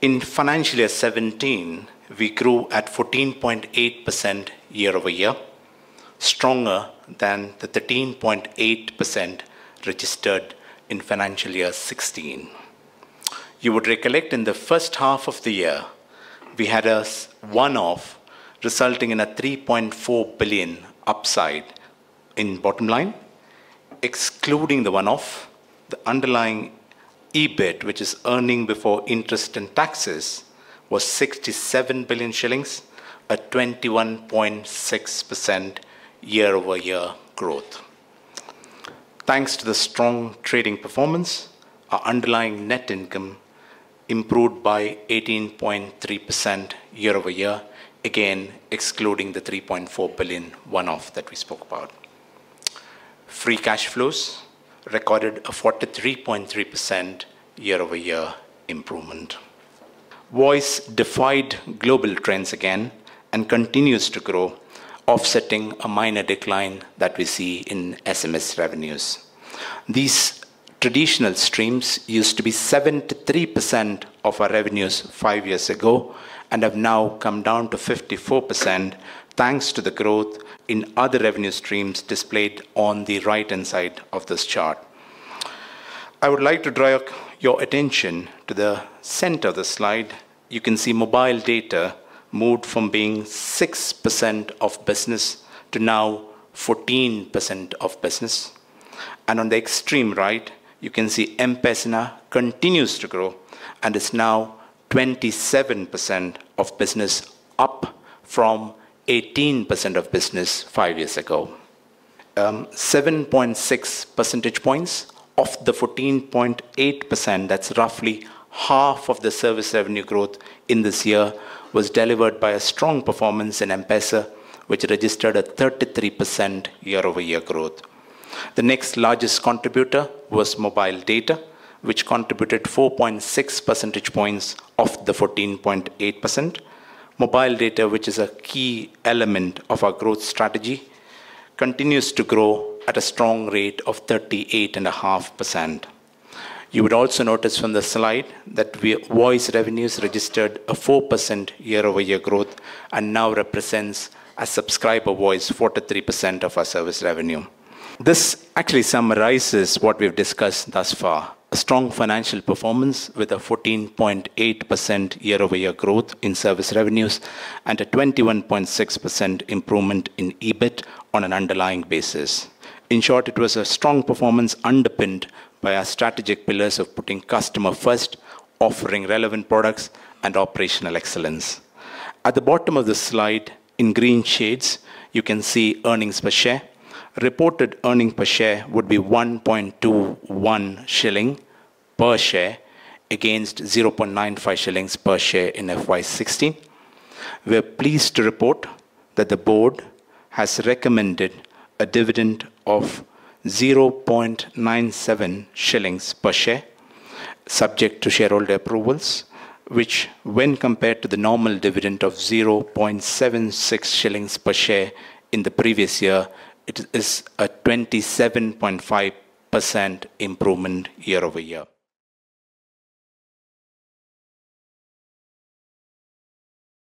In financial year 17, we grew at 14.8% year over year, stronger than the 13.8% registered in financial year 16. You would recollect in the first half of the year, we had a one-off resulting in a 3.4 billion upside in bottom line. Excluding the one-off, the underlying EBIT, which is earning before interest and taxes, was 67 billion shillings, a 21.6% year-over-year growth. Thanks to the strong trading performance, our underlying net income improved by 18.3% year-over-year, again excluding the 3.4 billion one-off that we spoke about. Free cash flows recorded a 43.3% year-over-year improvement. Voice defied global trends again and continues to grow, offsetting a minor decline that we see in SMS revenues. These traditional streams used to be 73% of our revenues 5 years ago and have now come down to 54% thanks to the growth in other revenue streams displayed on the right-hand side of this chart. I would like to draw your attention to the center of the slide. You can see mobile data moved from being 6% of business to now 14% of business. And on the extreme right, you can see M-Pesa continues to grow and is now 27% of business, up from 18% of business 5 years ago. 7.6 percentage points of the 14.8%, that's roughly half of the service revenue growth in this year, was delivered by a strong performance in M-Pesa, which registered a 33% year-over-year growth. The next largest contributor was mobile data, which contributed 4.6 percentage points of the 14.8%. Mobile data, which is a key element of our growth strategy, continues to grow at a strong rate of 38.5%. You would also notice from the slide that voice revenues registered a 4% year-over-year growth and now represents, as subscriber voice, 43% of our service revenue. This actually summarizes what we've discussed thus far. A strong financial performance with a 14.8% year-over-year growth in service revenues and a 21.6% improvement in EBIT on an underlying basis. In short, it was a strong performance underpinned by our strategic pillars of putting customer first, offering relevant products, and operational excellence. At the bottom of the slide, in green shades, you can see earnings per share. Reported earnings per share would be 1.21 shilling per share against 0.95 shillings per share in FY16. We are pleased to report that the board has recommended a dividend of 0.97 shillings per share, subject to shareholder approvals, which when compared to the normal dividend of 0.76 shillings per share in the previous year, it is a 27.5% improvement year over year.